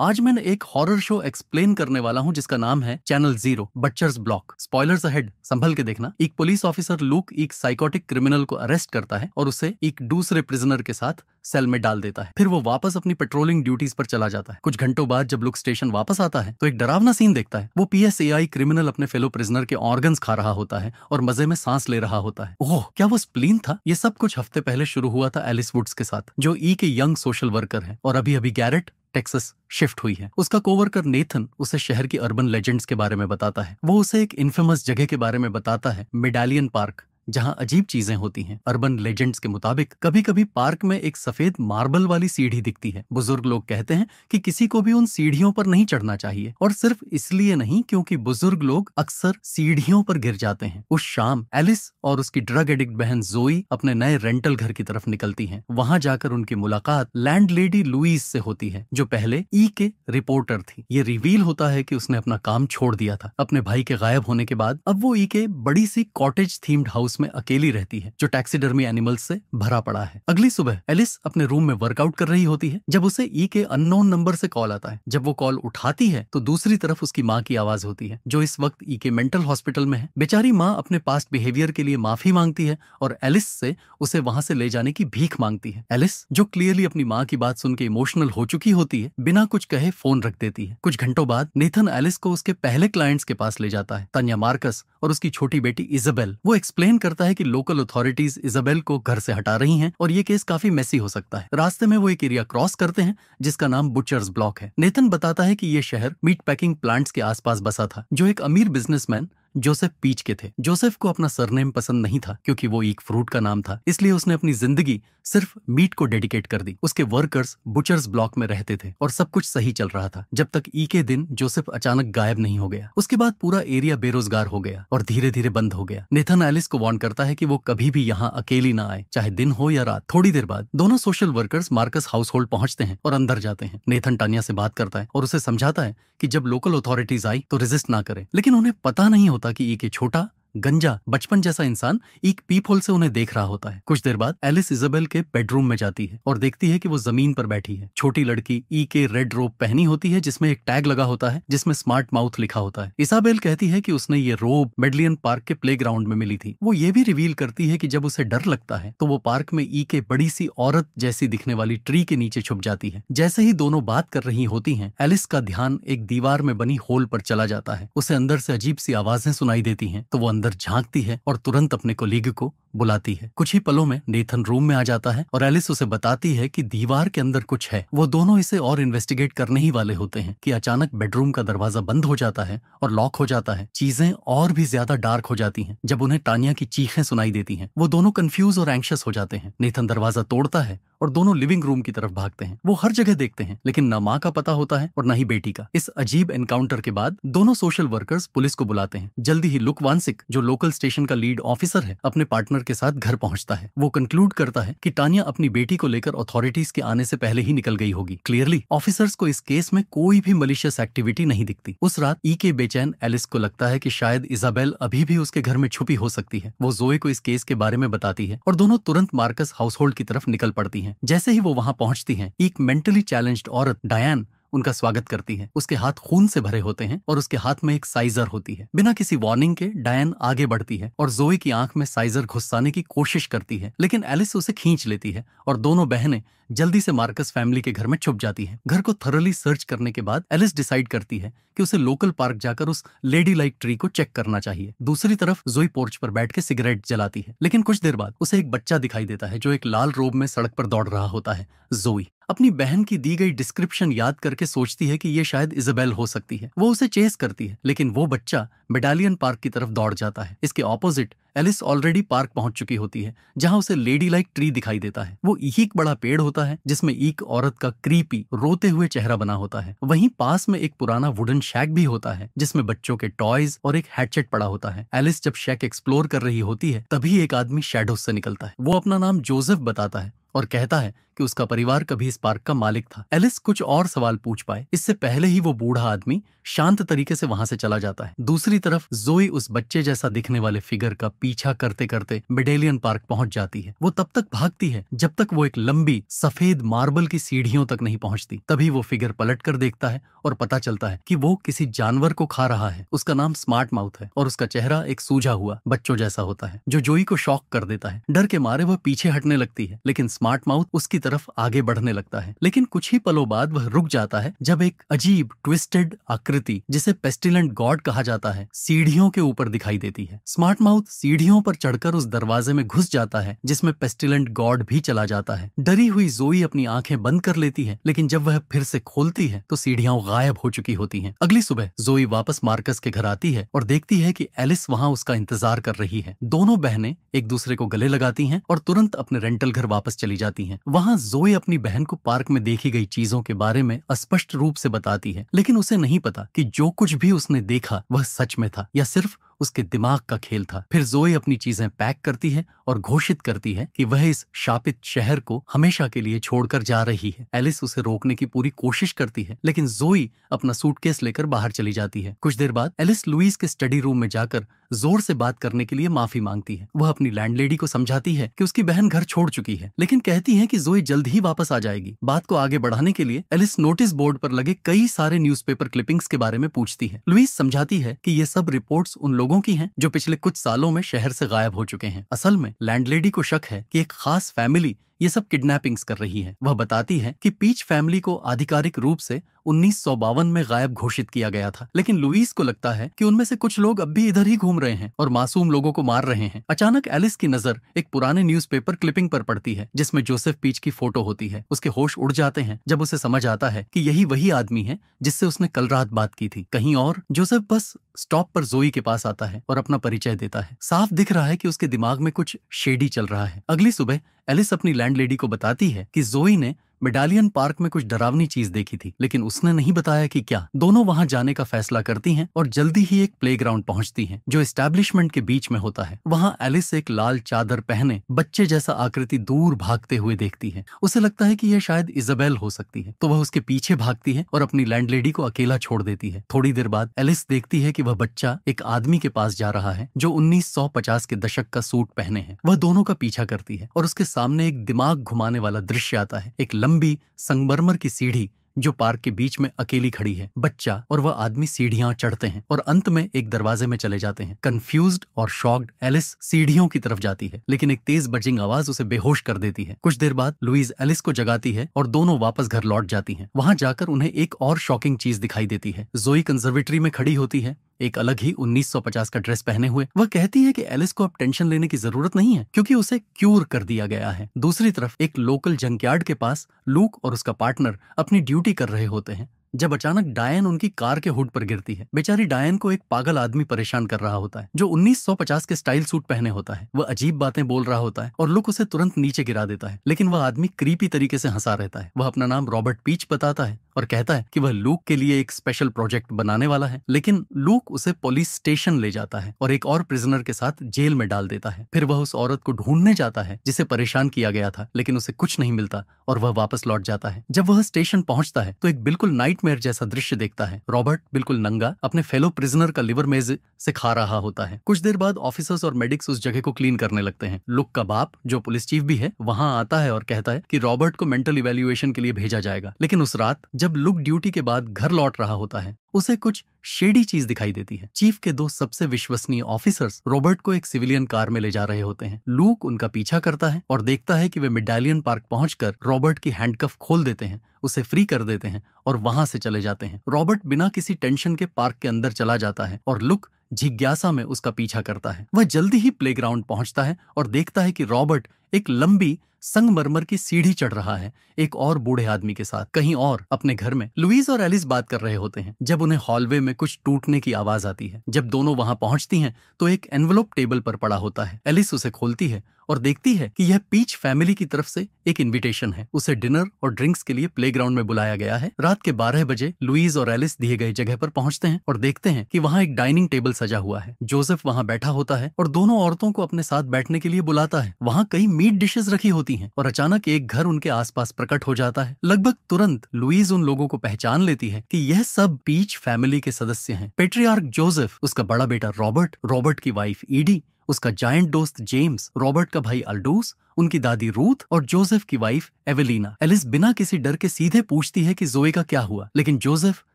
आज मैं एक हॉरर शो एक्सप्लेन करने वाला हूं जिसका नाम है चैनल 0 बटचर्स ब्लॉक। स्पॉयलर्स अहेड, संभल के देखना। एक पुलिस ऑफिसर लूक एक साइकोटिक क्रिमिनल को अरेस्ट करता है और उसे एक दूसरे प्रिजनर के साथ सेल में डाल देता है। फिर वो वापस अपनी पेट्रोलिंग ड्यूटीज पर चला जाता है। कुछ घंटों बाद जब लुक स्टेशन वापस आता है तो एक डरावना सीन देखता है। वो PSAI क्रिमिनल अपने फेलो प्रिजनर के ऑर्गन्स खा रहा होता है और मजे में सांस ले रहा होता है। ओह, क्या वो स्प्लीन था? ये सब कुछ हफ्ते पहले शुरू हुआ था एलिस वुड्स के साथ, जो के यंग सोशल वर्कर है और अभी गैरेट टेक्सास शिफ्ट हुई है। उसका कोवर्कर नेथन उसे शहर की अर्बन लेजेंड्स के बारे में बताता है। वो उसे एक इन्फेमस जगह के बारे में बताता है, मेडालियन पार्क, जहां अजीब चीजें होती हैं। अर्बन लेजेंड्स के मुताबिक कभी कभी पार्क में एक सफेद मार्बल वाली सीढ़ी दिखती है। बुजुर्ग लोग कहते हैं कि किसी को भी उन सीढ़ियों पर नहीं चढ़ना चाहिए, और सिर्फ इसलिए नहीं क्योंकि बुजुर्ग लोग अक्सर सीढ़ियों पर गिर जाते हैं। उस शाम एलिस और उसकी ड्रग एडिक्ट बहन जोई अपने नए रेंटल घर की तरफ निकलती हैं। वहां जाकर उनकी मुलाकात लैंडलेडी लुईस से होती है, जो पहले के रिपोर्टर थी। ये रिवील होता है कि उसने अपना काम छोड़ दिया था। अपने भाई के गायब होने के बाद अब वो के बड़ी सी कॉटेज थीम्ड हाउस में अकेली रहती है, जो टैक्सीडर्मी एनिमल्स से भरा पड़ा है। अगली सुबह एलिस अपने रूम में वर्कआउट कर रही होती है जब उसे के अननोन नंबर से कॉल आता है। जब वो कॉल उठाती है तो दूसरी तरफ उसकी माँ की आवाज होती है, जो इस वक्त के मेंटल हॉस्पिटल में है। बेचारी माँ अपने पास्ट बिहेवियर के लिए माफी मांगती है और एलिस से उसे वहां से ले जाने की भीख मांगती है। एलिस, जो क्लियरली अपनी माँ की बात सुन के इमोशनल हो चुकी होती है, बिना कुछ कहे फोन रख देती है। कुछ घंटों बाद नेथन एलिस को उसके पहले क्लाइंट्स के पास ले जाता है, तान्या मार्कस और उसकी छोटी बेटी इजाबेल। वो एक्सप्लेन करता है कि लोकल अथॉरिटीज इजाबेल को घर से हटा रही हैं और ये केस काफी मेसी हो सकता है। रास्ते में वो एक एरिया क्रॉस करते हैं जिसका नाम बुचर्स ब्लॉक है। नेथन बताता है कि ये शहर मीट पैकिंग प्लांट्स के आसपास बसा था, जो एक अमीर बिजनेसमैन जोसेफ पीच के थे। जोसेफ को अपना सरनेम पसंद नहीं था क्योंकि वो एक फ्रूट का नाम था, इसलिए उसने अपनी जिंदगी सिर्फ मीट को डेडिकेट कर दी। उसके वर्कर्स बुचर्स ब्लॉक में रहते थे और सब कुछ सही चल रहा था, जब तक के दिन जोसेफ अचानक गायब नहीं हो गया। उसके बाद पूरा एरिया बेरोजगार हो गया और धीरे धीरे बंद हो गया। नेथन एलिस को वार्न करता है कि वो कभी भी यहाँ अकेली ना आए, चाहे दिन हो या रात। थोड़ी देर बाद दोनों social workers Marcus house hold पहुंचते हैं और अंदर जाते हैं। नेथन टानिया से बात करता है और उसे समझाता है कि जब लोकल अथॉरिटीज आई तो रेजिस्ट ना करे, लेकिन उन्हें पता नहीं होता कि के छोटा गंजा बचपन जैसा इंसान एक पीप होल से उन्हें देख रहा होता है। कुछ देर बाद एलिस इजाबेल के बेडरूम में जाती है और देखती है कि वो जमीन पर बैठी है। छोटी लड़की के रेड रोब पहनी होती है जिसमें एक टैग लगा होता है जिसमें स्मार्ट माउथ लिखा होता है। इसाबेल कहती है कि उसने ये रोब मेडलियन पार्क के प्लेग्राउंड में मिली थी। वो ये भी रिवील करती है कि जब उसे डर लगता है तो वो पार्क में के बड़ी सी औरत जैसी दिखने वाली ट्री के नीचे छुप जाती है। जैसे ही दोनों बात कर रही होती हैं, एलिस का ध्यान एक दीवार में बनी होल पर चला जाता है। उसे अंदर से अजीब सी आवाजें सुनाई देती हैं, तो वो अंदर झांकती है और तुरंत अपने कोलीग को बुलाती है। कुछ ही पलों में नेथन रूम में आ जाता है और एलिस उसे बताती है कि दीवार के अंदर कुछ है। वो दोनों इसे और इन्वेस्टिगेट करने ही वाले होते हैं कि अचानक बेडरूम का दरवाजा बंद हो जाता है और लॉक हो जाता है। चीजें और भी ज्यादा डार्क हो जाती हैं जब उन्हें टानिया की चीखें सुनाई देती हैं। वो दोनों कंफ्यूज और एंग्शियस हो जाते हैं। नेथन दरवाजा तोड़ता है और दोनों लिविंग रूम की तरफ भागते हैं। वो हर जगह देखते हैं, लेकिन न माँ का पता होता है और न ही बेटी का। इस अजीब एनकाउंटर के बाद दोनों सोशल वर्कर्स पुलिस को बुलाते हैं। जल्दी ही लुक वांसिक, जो लोकल स्टेशन का लीड ऑफिसर है, अपने पार्टनर के साथ घर पहुंचता है। वो कंक्लूड करता है कि टानिया अपनी बेटी को लेकर अथॉरिटीज के आने से पहले ही निकल गई होगी। क्लियरली ऑफिसर्स को इस केस में कोई भी मलिशियस एक्टिविटी नहीं दिखती। उस रात के बेचैन एलिस को लगता है कि शायद इजाबेल अभी भी उसके घर में छुपी हो सकती है। वो जोए को इस केस के बारे में बताती है और दोनों तुरंत मार्कस हाउस होल्ड की तरफ निकल पड़ती हैं। जैसे ही वो वहां पहुंचती हैं, एक मेंटली चैलेंज्ड औरत डायन उनका स्वागत करती है। उसके हाथ खून से भरे होते हैं और उसके हाथ में एक साइजर होती है। बिना किसी वार्निंग के डायन आगे बढ़ती है और जोए की आंख में साइजर घुसाने की कोशिश करती है, लेकिन एलिस उसे खींच लेती है और दोनों बहनें जल्दी से मार्कस फैमिली के घर में छुप जाती हैं। घर को थरोली सर्च करने के बाद एलिस डिसाइड करती है कि उसे लोकल पार्क जाकर उस लेडी लाइक ट्री को चेक करना चाहिए। दूसरी तरफ जोई पोर्च पर बैठ के सिगरेट जलाती है, लेकिन कुछ देर बाद उसे एक बच्चा दिखाई देता है जो एक लाल रोब में सड़क पर दौड़ रहा होता है। जोई अपनी बहन की दी गई डिस्क्रिप्शन याद करके सोचती है कि ये शायद इजाबेल हो सकती है। वो उसे चेस करती है, लेकिन वो बच्चा मेडालियन पार्क की तरफ दौड़ जाता है। इसके ऑपोजिट एलिस ऑलरेडी पार्क पहुंच चुकी होती है, जहां उसे लेडी लाइक ट्री दिखाई देता है। वो एक बड़ा पेड़ होता है जिसमें एक औरत का क्रीपी रोते हुए चेहरा बना होता है। वहीं पास में एक पुराना वुडन शैक भी होता है जिसमें बच्चों के टॉयज और एक हैचेट पड़ा होता है। एलिस जब शैक एक्सप्लोर कर रही होती है, तभी एक आदमी शैडोज से निकलता है। वो अपना नाम जोसेफ बताता है और कहता है कि उसका परिवार कभी इस पार्क का मालिक था। एलिस कुछ और सवाल पूछ पाए इससे पहले ही वो बूढ़ा आदमी शांत तरीके से वहां से चला जाता है। दूसरी तरफ जोई उस बच्चे जैसा दिखने वाले फिगर का पीछा करते करते मेडेलियन पार्क पहुंच जाती है। वो तब तक भागती है जब तक वो एक लंबी सफेद मार्बल की सीढ़ियों तक नहीं पहुंचती। तभी वो फिगर पलट कर देखता है और पता चलता है कि वो किसी जानवर को खा रहा है। उसका नाम स्मार्ट माउथ है और उसका चेहरा एक सूजा हुआ बच्चों जैसा होता है जो जोई को शॉक कर देता है। डर के मारे वह पीछे हटने लगती है लेकिन स्मार्ट माउथ उसकी तरफ आगे बढ़ने लगता है। लेकिन कुछ ही पलों बाद वह रुक जाता है जब एक अजीब ट्विस्टेड आकृति जिसे पेस्टिलेंट गॉड कहा जाता है सीढ़ियों के ऊपर दिखाई देती है। स्मार्ट माउथ सीढ़ियों पर चढ़कर उस दरवाजे में घुस जाता है जिसमें पेस्टिलेंट गॉड भी चला जाता है। डरी हुई जोई अपनी आंखें बंद कर लेती है लेकिन जब वह फिर से खोलती है तो सीढ़ियां गायब हो चुकी होती हैं। अगली सुबह जोई वापस मार्कस के घर आती है और देखती है कि एलिस वहां उसका इंतजार कर रही है। दोनों बहनें एक दूसरे को गले लगाती हैं और तुरंत अपने रेंटल घर वापस चली जाती हैं। वहां जोई अपनी बहन को पार्क में देखी गई चीजों के बारे में स्पष्ट रूप से बताती है लेकिन उसे नहीं पता कि जो कुछ भी उसने देखा वह सच में था या सिर्फ उसके दिमाग का खेल था। फिर जोई अपनी चीजें पैक करती है और घोषित करती है कि वह इस शापित शहर को हमेशा के लिए छोड़कर जा रही है। एलिस उसे रोकने की पूरी कोशिश करती है लेकिन जोई अपना सूटकेस लेकर बाहर चली जाती है। कुछ देर बाद एलिस लुईस के स्टडी रूम में जाकर जोर से बात करने के लिए माफी मांगती है। वह अपनी लैंडलेडी को समझाती है कि उसकी बहन घर छोड़ चुकी है लेकिन कहती है कि जोई जल्द ही वापस आ जाएगी। बात को आगे बढ़ाने के लिए एलिस नोटिस बोर्ड पर लगे कई सारे न्यूज़पेपर क्लिपिंग्स के बारे में पूछती है। लुईस समझाती है कि ये सब रिपोर्ट्स उन लोगों की हैं जो पिछले कुछ सालों में शहर से गायब हो चुके हैं। असल में लैंडलेडी को शक है कि एक खास फैमिली ये सब किडनैपिंग्स कर रही है। वह बताती है कि पीच फैमिली को आधिकारिक रूप से 1952 में गायब घोषित किया गया था लेकिन लुईस को लगता है कि उनमें से कुछ लोग अब भी इधर ही घूम रहे हैं और मासूम लोगों को मार रहे हैं। अचानक एलिस की नजर एक पुराने न्यूज़पेपर क्लिपिंग पर पड़ती है जिसमें जोसेफ पीच की फोटो होती है। उसके होश उड़ जाते हैं जब उसे समझ आता है कि यही वही आदमी है जिससे उसने कल रात बात की थी। कहीं और जोसेफ बस स्टॉप पर जोई के पास आता है और अपना परिचय देता है। साफ दिख रहा है कि उसके दिमाग में कुछ शेडी चल रहा है। अगली सुबह एलिस अपनी लैंडलेडी को बताती है कि जोई ने मेडालियन पार्क में कुछ डरावनी चीज देखी थी लेकिन उसने नहीं बताया कि क्या। दोनों वहां जाने का फैसला करती हैं और जल्दी ही एक प्लेग्राउंड पहुंचती हैं जो एस्टैब्लिशमेंट के बीच में होता है। वहां एलिस एक लाल चादर पहने बच्चे जैसा आकृति दूर भागते हुए देखती है। उसे लगता है कि यह शायद इजाबेल हो सकती है तो वह उसके पीछे भागती है और अपनी लैंडलेडी को अकेला छोड़ देती है। थोड़ी देर बाद एलिस देखती है कि वह बच्चा एक आदमी के पास जा रहा है जो 1950 के दशक का सूट पहने है। वह दोनों का पीछा करती है और उसके सामने एक दिमाग घुमाने वाला दृश्य आता है। एक लंबी संगमरमर की सीढ़ी जो पार्क के बीच में अकेली खड़ी है। बच्चा और वह आदमी सीढ़ियां चढ़ते हैं और अंत में एक दरवाजे में चले जाते हैं। कंफ्यूज्ड और शॉक्ड एलिस सीढ़ियों की तरफ जाती है लेकिन एक तेज बजिंग आवाज उसे बेहोश कर देती है। कुछ देर बाद लुईस एलिस को जगाती है और दोनों वापस घर लौट जाती हैं। वहां जाकर उन्हें एक और शॉकिंग चीज दिखाई देती है। जोई कंजर्वेटरी में खड़ी होती है एक अलग ही 1950 का ड्रेस पहने हुए। वह कहती है कि एलिस को अब टेंशन लेने की जरूरत नहीं है क्योंकि उसे क्यूर कर दिया गया है। दूसरी तरफ एक लोकल जंकयार्ड के पास लूक और उसका पार्टनर अपनी ड्यूटी कर रहे होते हैं जब अचानक डायन उनकी कार के हुड पर गिरती है। बेचारी डायन को एक पागल आदमी परेशान कर रहा होता है जो 1950 के स्टाइल सूट पहने होता है। वह अजीब बातें बोल रहा होता है और लुक उसे तुरंत नीचे गिरा देता है लेकिन वह आदमी क्रीपी तरीके से हंसा रहता है। वह अपना नाम रॉबर्ट पीच बताता है और कहता है कि वह लूक के लिए एक स्पेशल प्रोजेक्ट बनाने वाला है लेकिन लूक उसे पुलिस स्टेशन ले जाता है और एक और प्रिजनर के साथ जेल में डाल देता है। फिर वह उस औरत को ढूंढने जाता है जिसे परेशान किया गया था लेकिन उसे कुछ नहीं मिलता और वह वापस लौट जाता है। जब वह स्टेशन पहुंचता है तो एक बिल्कुल नाइटमेयर जैसा दृश्य देखता है। रॉबर्ट बिल्कुल नंगा अपने फेलो प्रिजनर का लिवर मेज से खा रहा होता है। कुछ देर बाद ऑफिसर्स और मेडिक्स उस जगह को क्लीन करने लगते हैं। लुक का बाप जो पुलिस चीफ भी है वहां आता है और कहता है कि रॉबर्ट को मेंटल इवैल्यूएशन के लिए भेजा जाएगा लेकिन उस रात जब लुक ड्यूटी के बाद घर लौट रहा होता है उसे कुछ शेडी चीज दिखाई देती है। चीफ के दो सबसे विश्वसनीय ऑफिसर्स रॉबर्ट को एक सिविलियन कार में ले जा रहे होते हैं। लूक उनका पीछा करता है और देखता है कि वे मेडालियन पार्क पहुंचकर रॉबर्ट की हैंडकफ खोल देते हैं, उसे फ्री कर देते हैं और वहां से चले जाते हैं। रॉबर्ट बिना किसी टेंशन के पार्क के अंदर चला जाता है और लुक जिज्ञासा में उसका पीछा करता है। वह जल्दी ही प्लेग्राउंड पहुंचता है और देखता है कि रॉबर्ट एक लंबी संगमरमर की सीढ़ी चढ़ रहा है एक और बूढ़े आदमी के साथ। कहीं और अपने घर में लुईस और एलिस बात कर रहे होते हैं जब उन्हें हॉलवे में कुछ टूटने की आवाज आती है। जब दोनों वहां पहुंचती हैं तो एक एनवलप टेबल पर पड़ा होता है। एलिस उसे खोलती है और देखती है कि यह पीच फैमिली की तरफ से एक इनविटेशन है। उसे डिनर और ड्रिंक्स के लिए प्लेग्राउंड में बुलाया गया है। रात के 12 बजे लुईस और एलिस दिए गए जगह पर पहुंचते हैं और देखते हैं कि वहां एक डाइनिंग टेबल सजा हुआ है। जोसेफ वहां बैठा होता है और दोनों औरतों को अपने साथ बैठने के लिए बुलाता है। वहां कई मीट डिशेस रखी होती हैं और अचानक एक घर उनके आसपास प्रकट हो जाता है। लगभग तुरंत लुईज उन लोगों को पहचान लेती है कि यह सब पीच फैमिली के सदस्य हैं। पेट्रियार्क जोसेफ, उसका बड़ा बेटा रॉबर्ट, रॉबर्ट की वाइफ ईडी, उसका जायंट दोस्त जेम्स, रॉबर्ट का भाई अल्डूस, उनकी दादी रूथ और जोसेफ की वाइफ एवेलिना। एलिस बिना किसी डर के सीधे पूछती है कि जोए का क्या हुआ, लेकिन जोसेफ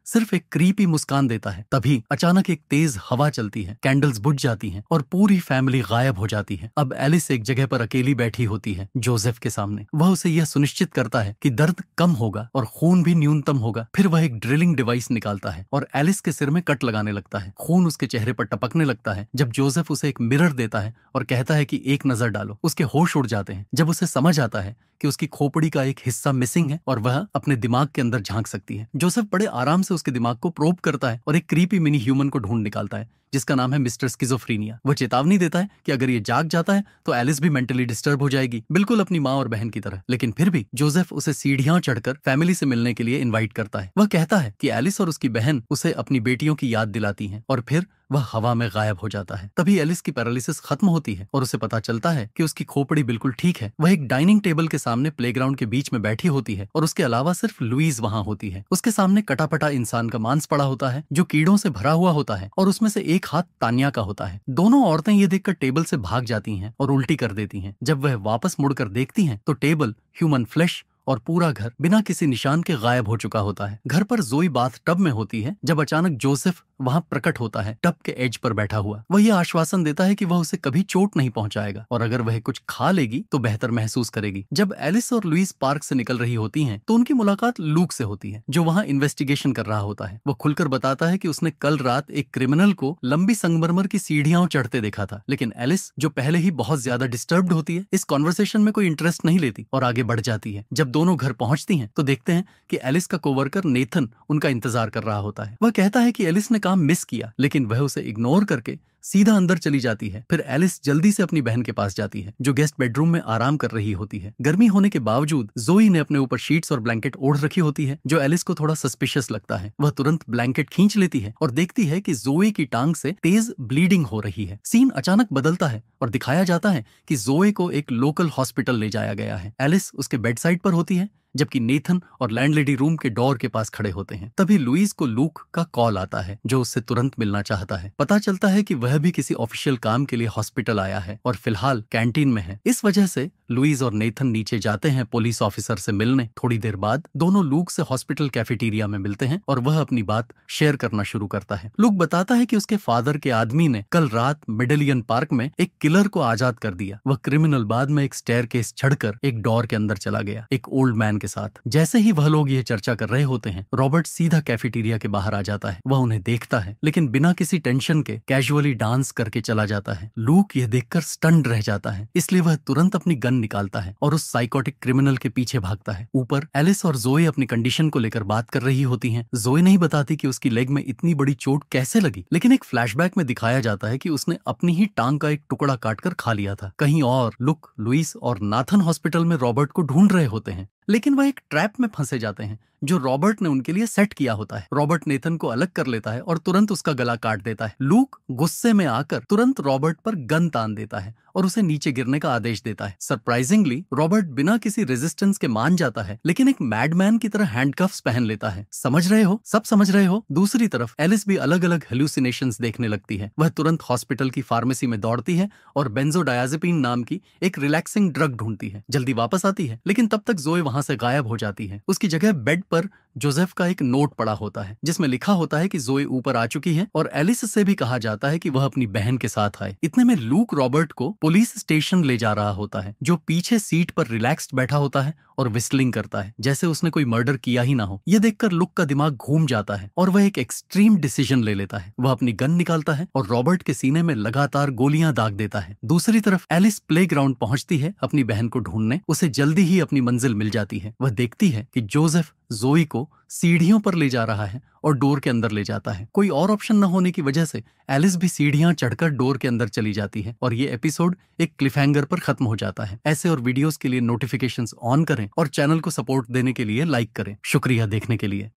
सिर्फ एक क्रीपी मुस्कान देता है। तभी अचानक एक तेज हवा चलती है, कैंडल्स बुझ जाती हैं और पूरी फैमिली गायब हो जाती है। अब एलिस एक जगह पर अकेली बैठी होती है जोसेफ के सामने। वह उसे यह सुनिश्चित करता है कि दर्द कम होगा और खून भी न्यूनतम होगा। फिर वह एक ड्रिलिंग डिवाइस निकालता है और एलिस के सिर में कट लगाने लगता है। खून उसके चेहरे पर टपकने लगता है। जब जोसेफ उसे एक मिरर देता है और कहता है कि एक नजर डालो, उसके होश उड़ जाते हैं जब उसे समझ आता है कि उसकी खोपड़ी का एक हिस्सा मिसिंग है और वह अपने दिमाग के अंदर झांक सकती है। जोसेफ बड़े आराम से उसके दिमाग को प्रोब करता है और एक क्रीपी मिनी ह्यूमन को ढूंढ निकालता है जिसका नाम है मिस्टर स्किज़ोफ्रेनिया। वह चेतावनी देता है कि अगर ये जाग जाता है तो एलिस भी मेंटली डिस्टर्ब हो जाएगी, बिल्कुल अपनी माँ और बहन की तरह। लेकिन फिर भी जोसेफ उसे सीढ़ियां चढ़कर फैमिली से मिलने के लिए इनवाइट करता है। वह कहता है कि एलिस और उसकी बहन उसे अपनी बेटियों की याद दिलाती हैं और फिर वह हवा में गायब हो जाता है। तभी एलिस की पैरालिसिस खत्म होती है और उसे पता चलता है कि उसकी खोपड़ी बिल्कुल ठीक है। वह एक डाइनिंग टेबल के सामने प्लेग्राउंड के बीच में बैठी होती है और उसके अलावा सिर्फ लुईज वहां होती है। उसके सामने कटापटा इंसान का मांस पड़ा होता है जो कीड़ों से भरा हुआ होता है और उसमें से एक हाथ तान्या का होता है। दोनों औरतें ये देखकर टेबल से भाग जाती हैं और उल्टी कर देती हैं। जब वह वापस मुड़कर देखती हैं तो टेबल, ह्यूमन फ्लैश और पूरा घर बिना किसी निशान के गायब हो चुका होता है। घर पर जोई बाथ टब में होती है जब अचानक जोसेफ वहां प्रकट होता है, टब के एज पर बैठा हुआ। वह यह आश्वासन देता है कि वह उसे कभी चोट नहीं पहुंचाएगा और अगर वह कुछ खा लेगी तो बेहतर महसूस करेगी। जब एलिस और लुईस पार्क से निकल रही होती हैं तो उनकी मुलाकात लूक से होती है जो वहां इन्वेस्टिगेशन कर रहा होता है। वो खुलकर बताता है कि उसने कल रात एक क्रिमिनल को लंबी संगमरमर की सीढ़ियां चढ़ते देखा था। लेकिन एलिस, जो पहले ही बहुत ज्यादा डिस्टर्ब्ड होती है, इस कॉन्वर्सेशन में कोई इंटरेस्ट नहीं लेती और आगे बढ़ जाती है। जब दोनों घर पहुंचती हैं तो देखते हैं कि एलिस का कोवर्कर नेथन उनका इंतजार कर रहा होता है। वह कहता है कि एलिस ने काम मिस किया, लेकिन वह उसे इग्नोर करके सीधा अंदर चली जाती है। फिर एलिस जल्दी से अपनी बहन के पास जाती है जो गेस्ट बेडरूम में आराम कर रही होती है। गर्मी होने के बावजूद जोई ने अपने ऊपर शीट्स और ब्लैंकेट ओढ़ रखी होती है जो एलिस को थोड़ा सस्पिशियस लगता है। वह तुरंत ब्लैंकेट खींच लेती है और देखती है कि जोई की टांग से तेज ब्लीडिंग हो रही है। सीन अचानक बदलता है और दिखाया जाता है कि जोई को एक लोकल हॉस्पिटल ले जाया गया है। एलिस उसके बेड साइड पर होती है जबकि नेथन और लैंडलेडी रूम के डोर के पास खड़े होते हैं। तभी लुईस को लूक का कॉल आता है जो उससे तुरंत मिलना चाहता है। पता चलता है कि वह भी किसी ऑफिशियल काम के लिए हॉस्पिटल आया है और फिलहाल कैंटीन में है। इस वजह से लुईस और नेथन नीचे जाते हैं पुलिस ऑफिसर से मिलने। थोड़ी देर बाद दोनों लूक से हॉस्पिटल कैफेटेरिया में मिलते हैं और वह अपनी बात शेयर करना शुरू करता है। लूक बताता है कि उसके फादर के आदमी ने कल रात मिडलियन पार्क में एक किलर को आजाद कर दिया। वह क्रिमिनल बाद में एक स्टेयरकेस चढ़कर एक डोर के अंदर चला गया, एक ओल्ड मैन के साथ। जैसे ही वह लोग ये चर्चा कर रहे होते हैं, रॉबर्ट सीधा कैफेटेरिया के बाहर आ जाता है। वह उन्हें देखता है लेकिन बिना किसी टेंशन के कैजुअली डांस करके चला जाता है। लूक ये देखकर स्टन्ड रह जाता है, इसलिए वह तुरंत अपनी गन निकालता है और उस साइकोटिक क्रिमिनल के पीछे भागता है। ऊपर एलिस और जोए अपनी कंडीशन को लेकर बात कर रही होती हैं। जोए नहीं बताती कि उसकी लेग में इतनी बड़ी चोट कैसे लगी, लेकिन एक फ्लैशबैक में दिखाया जाता है कि उसने अपनी ही टांग का एक टुकड़ा काटकर खा लिया था। कहीं और लुक, लुईस और नाथन हॉस्पिटल में रॉबर्ट को ढूंढ रहे होते हैं, लेकिन वह एक ट्रैप में फंसे जाते हैं जो रॉबर्ट ने उनके लिए सेट किया होता है। रॉबर्ट नेथन को अलग कर लेता है और तुरंत उसका गला काट देता है। लूक गुस्से में आकर तुरंत रॉबर्ट पर गन तान देता है और उसे नीचे गिरने का आदेश देता है। सरप्राइजिंगली रॉबर्ट बिना किसी रेजिस्टेंस के मान जाता है, लेकिन एक मैडमैन की तरह हैंडकफ्स पहन लेता है। समझ रहे हो? सब समझ रहे हो? दूसरी तरफ एलिस भी अलग अलग हेलुसिनेशंस देखने लगती है। वह तुरंत हॉस्पिटल की फार्मेसी में दौड़ती है और बेंजोडायाजेपिन नाम की एक रिलैक्सिंग ड्रग ढूंढती है। जल्दी वापस आती है, लेकिन तब तक जोए वहां से गायब हो जाती है। उसकी जगह बेड पर जोसेफ का एक नोट पड़ा होता है जिसमें लिखा होता है कि जोए ऊपर आ चुकी है और एलिस से भी कहा जाता है कि वह अपनी बहन के साथ आए। इतने में लूक रॉबर्ट को पुलिस स्टेशन ले जा रहा होता है, जो पीछे सीट पर रिलैक्स्ड बैठा होता है और विस्लिंग करता है जैसे उसने कोई मर्डर किया ही ना हो। यह देखकर लुक का दिमाग घूम जाता है और वह एक एक्सट्रीम डिसीजन ले लेता है। वह अपनी गन निकालता है और रॉबर्ट के सीने में लगातार गोलियां दाग देता है। दूसरी तरफ एलिस प्लेग्राउंड पहुंचती है अपनी बहन को ढूंढने। उसे जल्दी ही अपनी मंजिल मिल जाती है। वह देखती है कि जोसेफ जोई को सीढ़ियों पर ले जा रहा है और डोर के अंदर ले जाता है। कोई और ऑप्शन न होने की वजह से एलिस भी सीढ़ियां चढ़कर डोर के अंदर चली जाती है और ये एपिसोड एक क्लिफहैंगर पर खत्म हो जाता है। ऐसे और वीडियोस के लिए नोटिफिकेशंस ऑन करें और चैनल को सपोर्ट देने के लिए लाइक करें। शुक्रिया देखने के लिए।